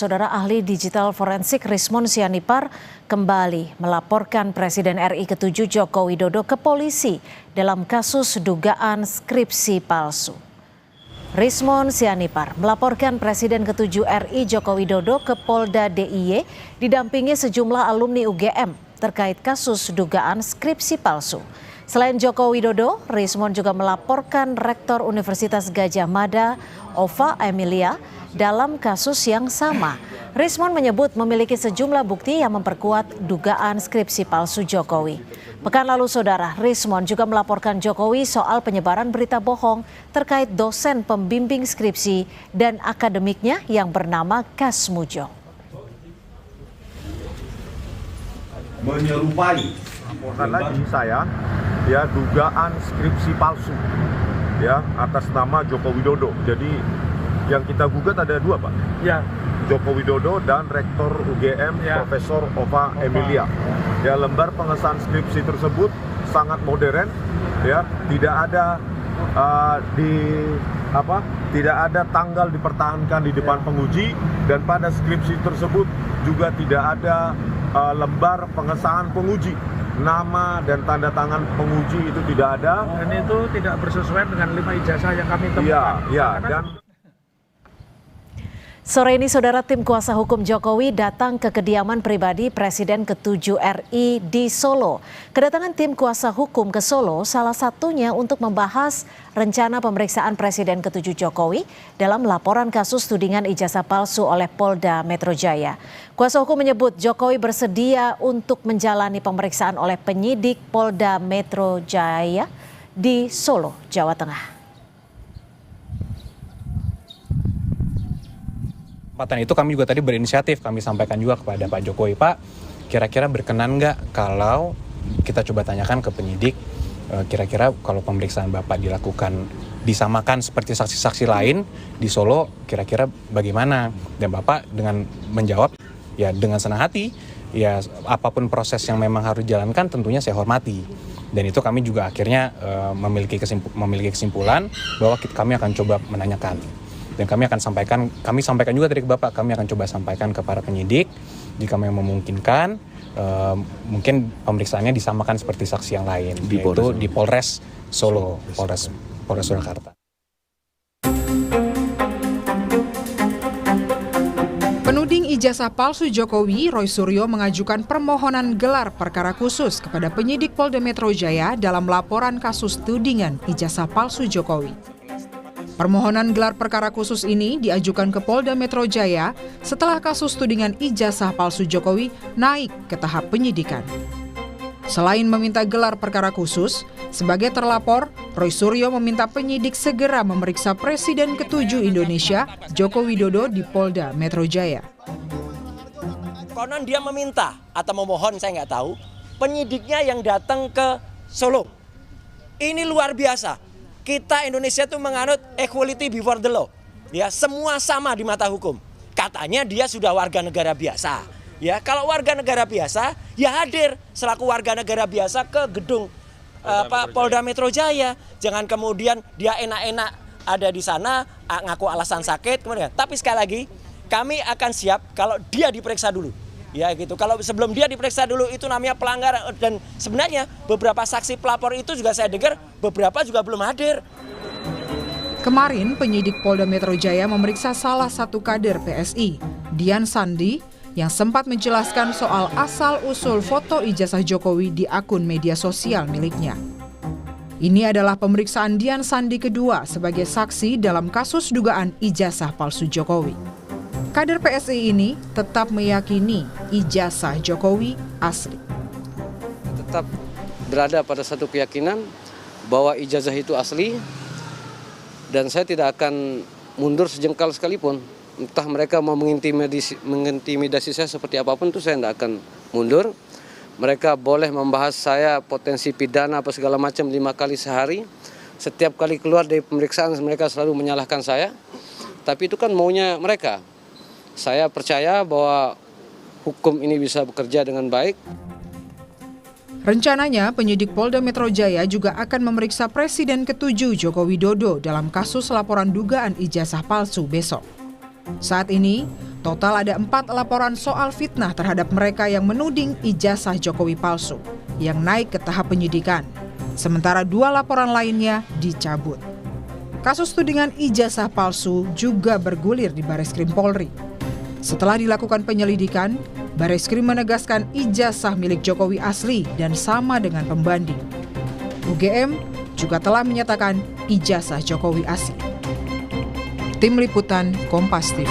Saudara ahli digital forensik Rismon Sianipar kembali melaporkan Presiden RI ke-7 Joko Widodo ke polisi dalam kasus dugaan skripsi palsu. Rismon Sianipar melaporkan Presiden ke-7 RI Joko Widodo ke Polda DIY didampingi sejumlah alumni UGM terkait kasus dugaan skripsi palsu. Selain Joko Widodo, Rismon juga melaporkan Rektor Universitas Gadjah Mada, Ova Emilia, dalam kasus yang sama. Rismon menyebut memiliki sejumlah bukti yang memperkuat dugaan skripsi palsu Jokowi. Pekan lalu, Saudara, Rismon juga melaporkan Jokowi soal penyebaran berita bohong terkait dosen pembimbing skripsi dan akademiknya yang bernama Kasmujo. Menyerupai laporan lagi saya ya dugaan skripsi palsu ya atas nama Joko Widodo. Jadi yang kita gugat ada dua, Pak. Ya. Joko Widodo dan Rektor UGM Ya. Profesor Ova Emilia. Ya, lembar pengesahan skripsi tersebut sangat modern ya, tidak ada tidak ada tanggal dipertahankan di depan penguji, dan pada skripsi tersebut juga tidak ada lembar pengesahan penguji. Nama dan tanda tangan penguji itu tidak ada. Dan itu tidak bersesuaian dengan 5 ijazah yang kami temukan. Iya, dan Sore ini, Saudara, tim kuasa hukum Jokowi datang ke kediaman pribadi Presiden ke-7 RI di Solo. Kedatangan tim kuasa hukum ke Solo salah satunya untuk membahas rencana pemeriksaan Presiden ke-7 Jokowi dalam laporan kasus tudingan ijazah palsu oleh Polda Metro Jaya. Kuasa hukum menyebut Jokowi bersedia untuk menjalani pemeriksaan oleh penyidik Polda Metro Jaya di Solo, Jawa Tengah. Kesempatan itu kami juga tadi berinisiatif, kami sampaikan juga kepada Pak Jokowi, Pak, kira-kira berkenan nggak kalau kita coba tanyakan ke penyidik, kira-kira kalau pemeriksaan Bapak dilakukan disamakan seperti saksi-saksi lain di Solo, kira-kira bagaimana? Dan Bapak dengan menjawab, ya dengan senang hati, ya apapun proses yang memang harus dijalankan tentunya saya hormati. Dan itu kami juga akhirnya memiliki kesimpulan bahwa kami akan coba menanyakan. Dan kami sampaikan juga tadi ke Bapak, kami akan coba sampaikan ke para penyidik jika memang memungkinkan, mungkin pemeriksaannya disamakan seperti saksi yang lain, yaitu di Polres Solo, Polres Surakarta. Penuding ijazah palsu Jokowi, Roy Suryo mengajukan permohonan gelar perkara khusus kepada penyidik Polda Metro Jaya dalam laporan kasus tudingan ijazah palsu Jokowi. Permohonan gelar perkara khusus ini diajukan ke Polda Metro Jaya setelah kasus tudingan ijazah palsu Jokowi naik ke tahap penyidikan. Selain meminta gelar perkara khusus, sebagai terlapor, Roy Suryo meminta penyidik segera memeriksa Presiden ke-7 Indonesia, Joko Widodo, di Polda Metro Jaya. Konon dia meminta atau memohon, saya nggak tahu, penyidiknya yang datang ke Solo. Ini luar biasa. Kita Indonesia itu menganut equality before the law. Ya, semua sama di mata hukum. Katanya dia sudah warga negara biasa. Ya, kalau warga negara biasa, ya hadir selaku warga negara biasa ke gedung Polda Metro Jaya. Jangan kemudian dia enak-enak ada di sana ngaku alasan sakit kemudian. Tapi sekali lagi, kami akan siap kalau dia diperiksa dulu. Ya gitu. Kalau sebelum dia diperiksa dulu itu namanya pelanggaran, dan sebenarnya beberapa saksi pelapor itu juga saya dengar beberapa juga belum hadir. Kemarin penyidik Polda Metro Jaya memeriksa salah satu kader PSI, Dian Sandi, yang sempat menjelaskan soal asal-usul foto ijazah Jokowi di akun media sosial miliknya. Ini adalah pemeriksaan Dian Sandi kedua sebagai saksi dalam kasus dugaan ijazah palsu Jokowi. Kader PSI ini tetap meyakini ijazah Jokowi asli. Tetap berada pada satu keyakinan bahwa ijazah itu asli, dan saya tidak akan mundur sejengkal sekalipun. Entah mereka mau mengintimidasi saya seperti apapun, itu saya tidak akan mundur. Mereka boleh membahas saya potensi pidana apa segala macam 5 kali sehari. Setiap kali keluar dari pemeriksaan mereka selalu menyalahkan saya. Tapi itu kan maunya mereka. Saya percaya bahwa hukum ini bisa bekerja dengan baik. Rencananya penyidik Polda Metro Jaya juga akan memeriksa Presiden ke-7 Joko Widodo dalam kasus laporan dugaan ijazah palsu besok. Saat ini, Total ada 4 laporan soal fitnah terhadap mereka yang menuding ijazah Jokowi palsu yang naik ke tahap penyidikan. Sementara 2 laporan lainnya dicabut. Kasus tudingan ijazah palsu juga bergulir di Bareskrim Polri. Setelah dilakukan penyelidikan, Bareskrim menegaskan ijazah milik Jokowi asli dan sama dengan pembanding. UGM juga telah menyatakan ijazah Jokowi asli. Tim Liputan Kompas TV.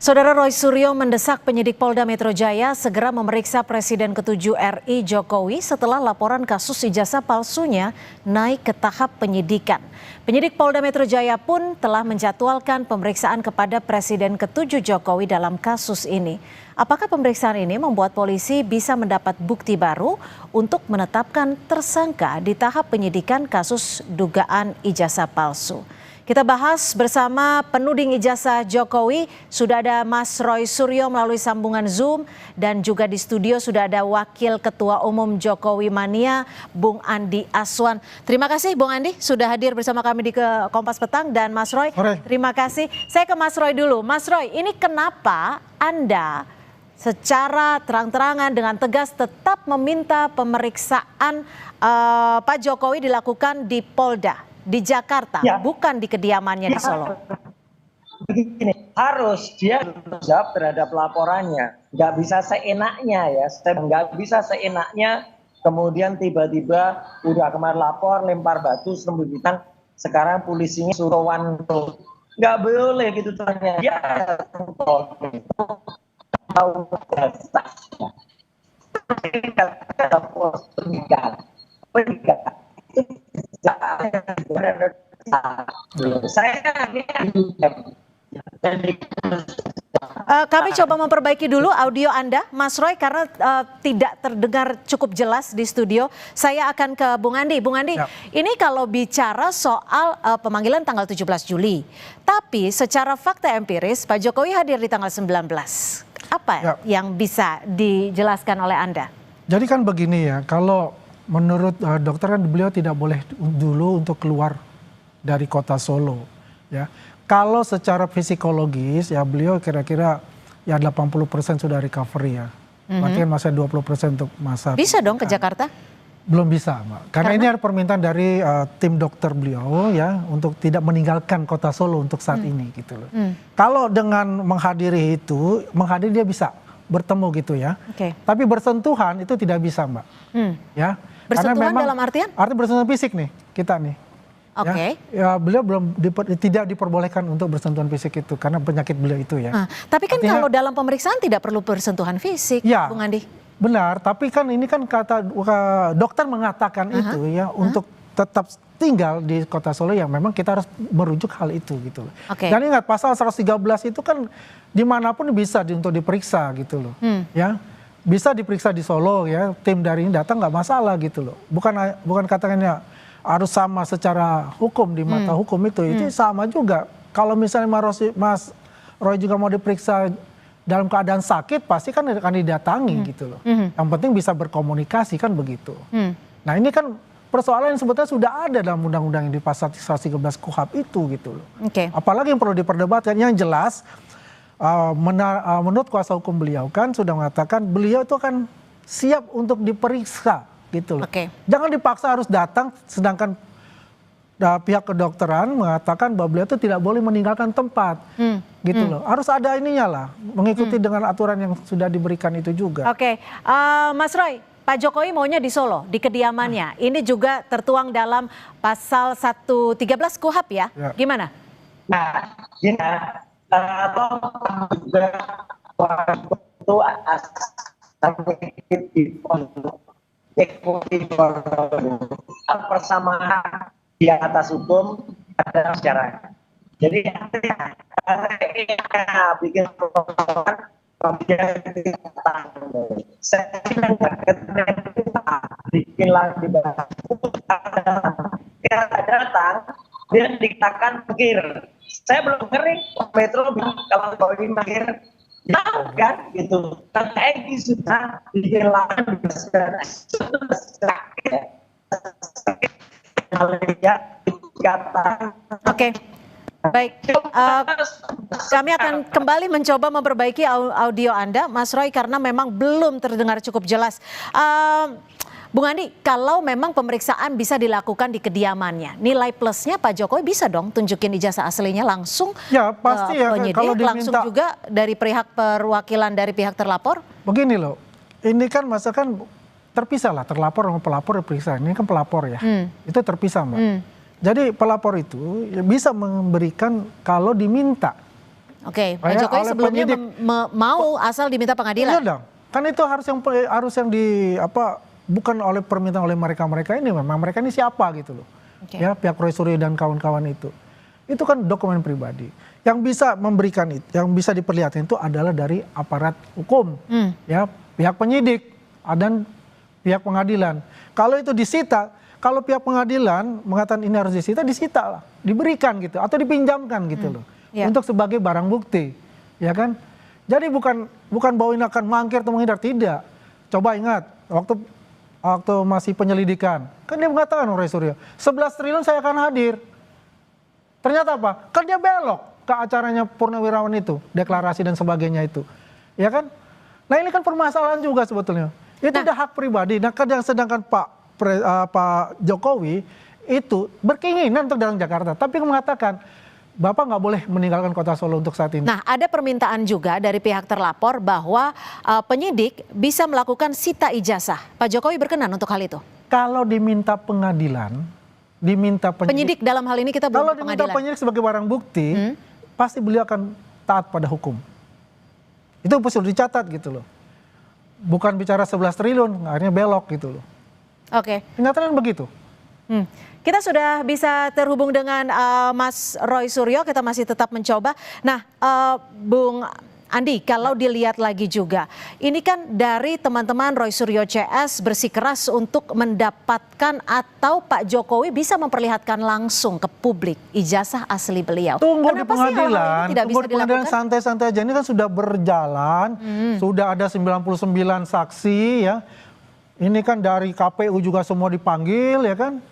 Saudara Roy Suryo mendesak penyidik Polda Metro Jaya segera memeriksa Presiden ke-7 RI Jokowi setelah laporan kasus ijazah palsunya naik ke tahap penyidikan. Penyidik Polda Metro Jaya pun telah menjadwalkan pemeriksaan kepada Presiden ke-7 Jokowi dalam kasus ini. Apakah pemeriksaan ini membuat polisi bisa mendapat bukti baru untuk menetapkan tersangka di tahap penyidikan kasus dugaan ijazah palsu? Kita bahas bersama penuding ijazah Jokowi. Sudah ada Mas Roy Suryo melalui sambungan Zoom dan juga di studio sudah ada Wakil Ketua Umum Jokowi Mania, Bung Andi Aswan. Terima kasih Bung Andi sudah hadir bersama kami di Kompas Petang, dan Mas Roy, terima kasih. Saya ke Mas Roy dulu. Mas Roy, ini kenapa Anda secara terang-terangan dengan tegas tetap meminta pemeriksaan Pak Jokowi dilakukan di Polda di Jakarta, bukan di kediamannya di Solo? Begini, harus dia jawab terhadap laporannya. Nggak bisa seenaknya ya, nggak bisa seenaknya kemudian tiba-tiba udah kemarin lapor, lempar batu, sembuhkan, sekarang polisinya suruh wanto. Nggak boleh gitu tanya. Ya, tahu kami coba memperbaiki dulu audio Anda, Mas Roy, karena tidak terdengar cukup jelas di studio. Saya akan ke Bung Andi. Bung Andi, ini kalau bicara soal pemanggilan tanggal 17 Juli, tapi secara fakta empiris Pak Jokowi hadir di tanggal 19. Apa yang bisa dijelaskan oleh Anda? Jadi kan begini ya, kalau menurut dokter kan beliau tidak boleh dulu untuk keluar dari kota Solo, ya. Kalau secara psikologis ya beliau kira-kira ya 80% sudah recovery ya. Berarti kan masih 20% untuk masa. Bisa dong ke Jakarta? Belum bisa, Mbak. Karena ini ada permintaan dari tim dokter beliau ya untuk tidak meninggalkan kota Solo untuk saat ini gitu loh. Kalau dengan menghadiri dia bisa bertemu gitu ya. Tapi bersentuhan itu tidak bisa, Mbak. Ya. Bersentuhan dalam artian? Artinya bersentuhan fisik nih, kita nih. Ya, beliau tidak diperbolehkan untuk bersentuhan fisik itu karena penyakit beliau itu ya. Tapi kan artinya, kalau dalam pemeriksaan tidak perlu bersentuhan fisik, ya, Bung Andi. Benar, tapi kan ini kan kata dokter mengatakan itu ya untuk tetap tinggal di kota Solo yang memang kita harus merujuk hal itu gitu loh. Dan ingat pasal 113 itu kan dimanapun bisa untuk diperiksa gitu loh. Ya. Bisa diperiksa di Solo ya, tim dari ini datang nggak masalah gitu loh. Bukan katakannya harus sama secara hukum di mata hukum itu sama juga. Kalau misalnya Mas Roy juga mau diperiksa dalam keadaan sakit, pasti kan akan didatangi gitu loh. Yang penting bisa berkomunikasi kan begitu. Nah ini kan persoalan yang sebetulnya sudah ada dalam undang-undang yang di pasal 113 KUHP itu gitu loh. Apalagi yang perlu diperdebatkan, yang jelas menurut kuasa hukum beliau kan sudah mengatakan beliau itu kan siap untuk diperiksa gitu loh. Jangan dipaksa harus datang, sedangkan pihak kedokteran mengatakan bahwa beliau itu tidak boleh meninggalkan tempat gitu loh. Harus ada ininya lah, mengikuti dengan aturan yang sudah diberikan itu juga. Mas Roy, Pak Jokowi maunya di Solo, di kediamannya. Ini juga tertuang dalam pasal 113 KUHP ya. Gimana? Nah, gini, itu persamaan di atas hukum ada masyarakat. Jadi bikin persoalan bikin lagi datang dia dikatakan pikir. Saya belum ngeri Metro kalau Jokowi pikir tahu kan gitu. Kan Egy sudah bikin lahan Baik, kami akan kembali mencoba memperbaiki audio Anda, Mas Roy, karena memang belum terdengar cukup jelas. Bung Andi, kalau memang pemeriksaan bisa dilakukan di kediamannya, nilai plusnya Pak Jokowi bisa dong tunjukin ijazah aslinya langsung ya, pasti ya, penyidik, kalau diminta, langsung juga dari pihak perwakilan dari pihak terlapor? Begini loh, ini kan masakan terpisah lah, terlapor sama pelapor diperiksa. Ini kan pelapor ya, itu terpisah Mbak. Jadi pelapor itu bisa memberikan kalau diminta. Oke, Pak Jokowi sebelumnya mau asal diminta pengadilan. Iya dong, kan itu harus yang bukan oleh permintaan oleh mereka ini, memang mereka ini siapa gitu loh. Ya, pihak Roy Suryo dan kawan-kawan itu kan dokumen pribadi. Yang bisa memberikan itu, yang bisa diperlihatkan itu adalah dari aparat hukum, ya, pihak penyidik dan pihak pengadilan. Kalau itu disita, kalau pihak pengadilan mengatakan ini harus disita lah, diberikan gitu atau dipinjamkan gitu loh, untuk sebagai barang bukti, ya kan? Jadi bukan bahwa ini akan mangkir atau menghindar, tidak. Coba ingat waktu masih penyelidikan, kan dia mengatakan Roy Suryo 11 triliun saya akan hadir. Ternyata apa? Kan dia belok ke acaranya Purnawirawan itu, deklarasi dan sebagainya itu, ya kan? Nah ini kan permasalahan juga sebetulnya. Itu udah hak pribadi. Nah sedangkan Pak Jokowi itu berkeinginan untuk datang Jakarta, tapi mengatakan Bapak nggak boleh meninggalkan kota Solo untuk saat ini. Nah, ada permintaan juga dari pihak terlapor bahwa penyidik bisa melakukan sita ijazah. Pak Jokowi berkenan untuk hal itu? Kalau diminta pengadilan, penyidik dalam hal ini kita belum kalau diminta penyidik sebagai barang bukti, pasti beliau akan taat pada hukum. Itu sudah dicatat gitu loh. Bukan bicara 11 triliun, akhirnya belok gitu loh. Oke. Kenyataannya begitu. Kita sudah bisa terhubung dengan Mas Roy Suryo, kita masih tetap mencoba. Nah, Bung Andi, kalau dilihat lagi juga, ini kan dari teman-teman Roy Suryo CS bersikeras untuk mendapatkan atau Pak Jokowi bisa memperlihatkan langsung ke publik ijazah asli beliau. Tunggu di pengadilan, santai-santai aja. Ini kan sudah berjalan, sudah ada 99 saksi ya. Ini kan dari KPU juga semua dipanggil ya kan.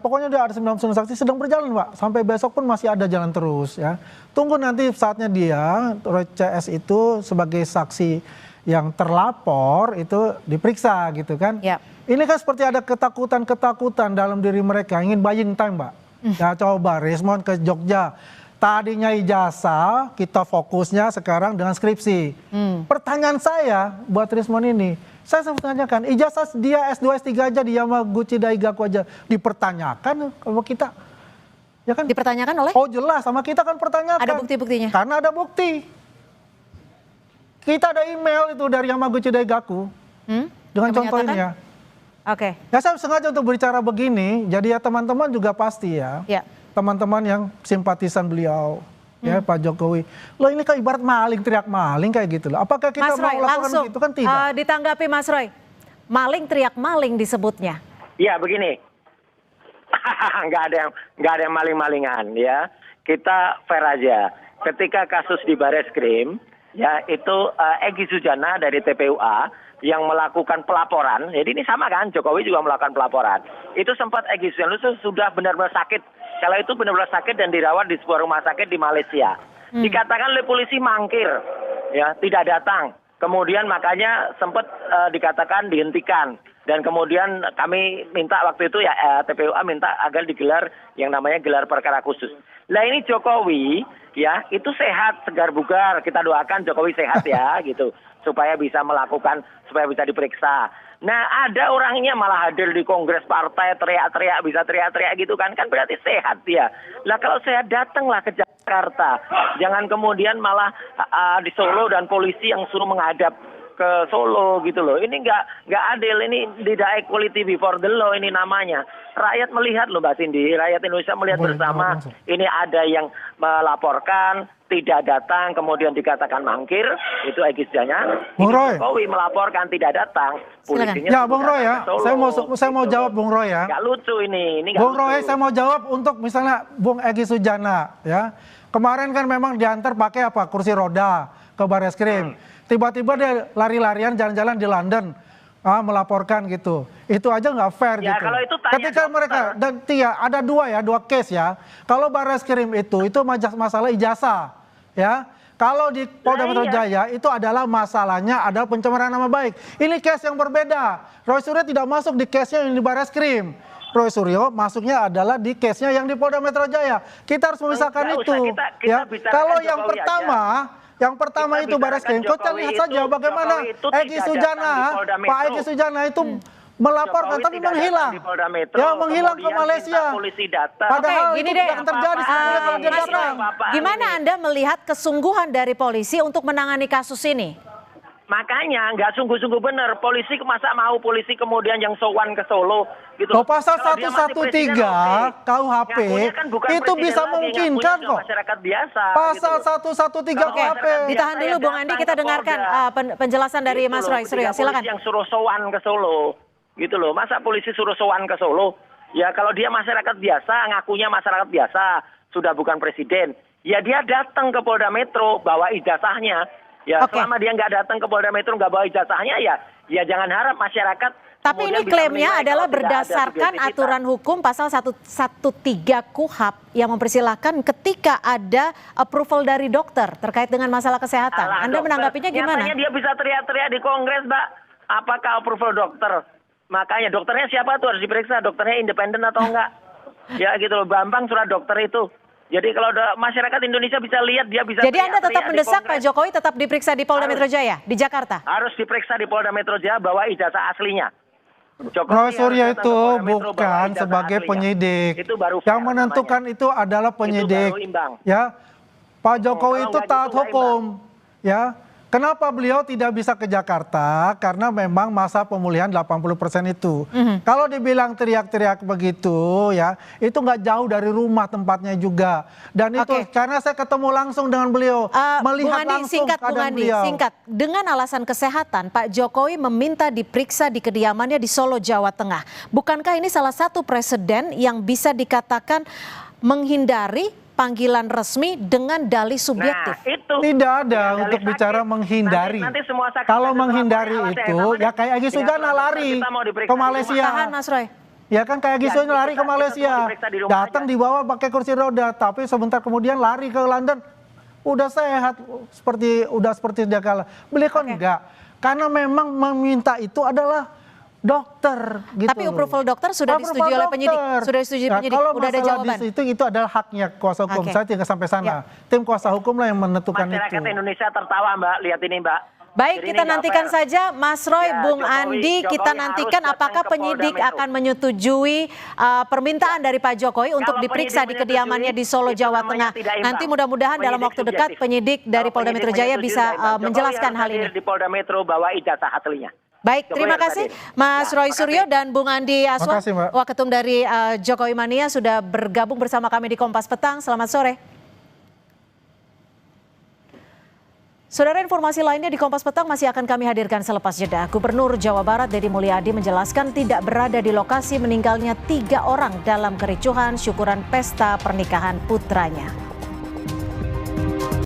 Pokoknya ada 99 saksi sedang berjalan Pak. Sampai besok pun masih ada jalan terus ya. Tunggu nanti saatnya dia, Roy CS itu sebagai saksi yang terlapor itu diperiksa gitu kan. Ini kan seperti ada ketakutan dalam diri mereka, ingin buying time Mbak. Ya coba Rismon ke Jogja. Tadinya ijazah, kita fokusnya sekarang dengan skripsi. Pertanyaan saya buat Rismon ini, saya sempat tanyakan, ijazah dia S2, S3 aja di Yamaguchi Daigaku aja dipertanyakan sama kita. Ya kan? Dipertanyakan oleh? Oh jelas, sama kita kan pertanyakan. Ada bukti-buktinya? Karena ada bukti. Kita ada email itu dari Yamaguchi Daigaku. Dengan contoh ini ya. Oke. Ya saya sengaja untuk berbicara begini, jadi ya teman-teman juga pasti ya. Teman-teman yang simpatisan beliau, ya Pak Jokowi. Loh ini kan ibarat maling, teriak maling kayak gitu loh. Apakah kita Mas mau Roy, lakukan begitu kan tidak? Ditanggapi Mas Roy, maling teriak maling disebutnya. Iya begini, nggak ada yang maling-malingan ya. Kita fair aja. Ketika kasus di Bareskrim, ya itu Egy Sujana dari TPUA yang melakukan pelaporan. Jadi ini sama kan, Jokowi juga melakukan pelaporan. Itu sempat Egy Sujana itu sudah benar-benar sakit. Kalau itu benar-benar sakit dan dirawat di sebuah rumah sakit di Malaysia. Dikatakan oleh polisi mangkir, ya tidak datang. Kemudian makanya sempat dikatakan dihentikan. Dan kemudian kami minta waktu itu ya TPUA minta agar digelar yang namanya gelar perkara khusus. Lah ini Jokowi ya itu sehat, segar bugar. Kita doakan Jokowi sehat ya gitu. Supaya bisa melakukan, supaya bisa diperiksa. Nah ada orangnya malah hadir di kongres partai teriak-teriak, bisa teriak-teriak gitu kan berarti sehat dia. Lah kalau sehat datanglah ke Jakarta. Jangan kemudian malah di Solo dan polisi yang suruh menghadap ke Solo gitu loh. Ini nggak adil, ini tidak equality before the law ini namanya. Rakyat melihat loh Mbak Cindy, rakyat Indonesia melihat bersama ini ada yang melaporkan, tidak datang, kemudian dikatakan mangkir, itu Egy Sujana. Bung Roy. Jokowi melaporkan tidak datang, polisinya. Ya Bung Roy ya, saya mau jawab Bung Roy ya. Nggak lucu ini Bung Roy, saya mau jawab untuk misalnya Bung Egy Sujana ya. Kemarin kan memang diantar pakai apa? Kursi roda ke Bareskrim. Tiba-tiba dia lari-larian jalan-jalan di London. melaporkan gitu. Itu aja nggak fair Ya, gitu. kalau itu tanya Ketika dokter. mereka dan ada dua case ya. Kalau Barreskrim itu masalah ijazah ya. Kalau di Polda Metro Jaya itu adalah masalahnya adalah pencemaran nama baik. Ini case yang berbeda. Roy Suryo tidak masuk di case-nya yang di Barreskrim. Roy Suryo masuknya adalah di case-nya yang di Polda Metro Jaya. Kita harus memisahkan Nggak itu. usah, kita Ya. Kalau bicarakan yang Jokowi pertama yang pertama Kita itu Barreskrim, kita bicarakan lihat Jokowi saja itu- bagaimana Jokowi itu Egy tidak Sujana, datang di Polda Pak Metro. Egy Sujana itu melaporkan Jokowi tapi tidak menghilang. datang di Polda Metro, Ya menghilang ke kemudian Malaysia. minta polisi datang. Padahal Oke, gini itu deh. tidak terjadi sebenarnya kalau dia Mas datang. Roy, gimana Anda melihat kesungguhan dari polisi untuk menangani kasus ini? Makanya nggak sungguh-sungguh benar. Polisi masa mau polisi kemudian yang sowan ke Solo gitu. Loh, pasal Kalau dia masih 113 presiden, oke. KUHP Ngakunya kan bukan itu presiden bisa lagi, memungkinkan ngakunya kok. masyarakat biasa. Pasal gitu. 113 Kalau Oke, KUHP. masyarakat ditahan biasa dulu ya Bung Andi, datang kita ke dengarkan Polda. penjelasan dari Gitu Mas loh, Roy Suryo. ketika Silakan. polisi yang suruh sowan ke Solo. Gitu loh. Masa polisi suruh sowan ke Solo? Ya kalau dia masyarakat biasa, ngakunya masyarakat biasa, sudah bukan presiden. Ya dia datang ke Polda Metro bawa ijazahnya. Ya Oke. selama dia nggak datang ke Polda Metro nggak bawa ijazahnya ya jangan harap masyarakat. Tapi ini kemudian bisa klaimnya menilai adalah kalau tidak ada berdasarkan subjektivitas. aturan hukum pasal 113 KUHP yang mempersilahkan ketika ada approval dari dokter terkait dengan masalah kesehatan. Alah, Anda dokter, menanggapinya gimana? Nyatanya dia bisa teriak-teriak di Kongres, Mbak. Apakah approval dokter? Makanya dokternya siapa tuh harus diperiksa, dokternya independen atau enggak? Ya gitu loh, Bambang surat dokter itu. Jadi kalau masyarakat Indonesia bisa lihat, dia bisa Jadi Anda tetap teriak-teriak di mendesak Pak Kongres. Jokowi tetap diperiksa di Polda Harus. Metro Jaya di Jakarta? Harus diperiksa di Polda Metro Jaya bawa ijazah aslinya. Jokowi Roy harus Suryo datang ke itu Polda Metro, bawa bukan ijazah sebagai aslinya. penyidik. Itu baru Yang fair menentukan namanya. itu adalah penyidik. baru imbang. Ya, Pak Jokowi kalau itu nggak taat gitu nggak hukum. Ya, kenapa beliau tidak bisa ke Jakarta? Karena memang masa pemulihan 80% itu. Kalau dibilang teriak-teriak begitu, ya itu nggak jauh dari rumah tempatnya juga. Dan itu Oke. karena saya ketemu langsung dengan beliau, Bung melihat Andi, langsung Bung keadaan Andi, beliau. singkat. Dengan alasan kesehatan, Pak Jokowi meminta diperiksa di kediamannya di Solo, Jawa Tengah. Bukankah ini salah satu presiden yang bisa dikatakan menghindari panggilan resmi dengan dalih subjektif? Nah, itu. Tidak ada Dengan untuk dalih bicara sakit. menghindari. Nanti semua sakit Kalau ada menghindari pelaporan itu, alasan. ya kayak Egy Dengan Sujana surat dokter lari kita mau diperiksa ke di rumah. Malaysia. Tahan Mas Roy. Ya kan kayak Egy Ya, Sujana lari kita- ke Malaysia. kita diperiksa di rumah Datang aja. dibawa pakai kursi roda, tapi sebentar kemudian lari ke London. Udah sehat seperti dia kala. Beliau kan enggak. Karena memang meminta itu adalah dokter gitu. Tapi approval dokter sudah Approval disetujui oleh penyidik. dokter. Sudah disetujui Nah, penyidik. Kalau Udah ada masalah jawaban. di situ itu adalah haknya kuasa hukum. Oke. Saya tidak sampai sana. Ya. Tim kuasa hukum lah yang menentukan Masyarakat itu. Indonesia tertawa, Mbak. Lihat ini, Mbak. Baik, Jadi kita ini nggak nantikan fair. saja Mas Roy, Ya, Bung Jokowi- Andi, Jokowi kita harus nantikan datang apakah ke Polda penyidik Metro. akan menyetujui permintaan dari Pak Jokowi untuk Kalau diperiksa di penyidik kediamannya di Solo, menyetujui, Jawa itu Tengah. namanya tidak imbang. Nanti mudah-mudahan dalam Penyidik waktu dekat subjektif. penyidik dari Kalau Polda penyidik Metro Jaya menyetujui, bisa tidak imbang. Jokowi menjelaskan harus hal ini. hadir di Polda Metro bawa ijazah aslinya. Baik, Jokowi terima harus kasih hadir. Mas Ya, Roy makasih. Suryo dan Bung Andi Aswan, Makasih, Mbak. Waketum dari Jokowi Mania sudah bergabung bersama kami di Kompas Petang. Selamat sore. Saudara, informasi lainnya di Kompas Petang masih akan kami hadirkan selepas jeda. Gubernur Jawa Barat Deddy Mulyadi menjelaskan tidak berada di lokasi meninggalnya 3 orang dalam kericuhan syukuran pesta pernikahan putranya.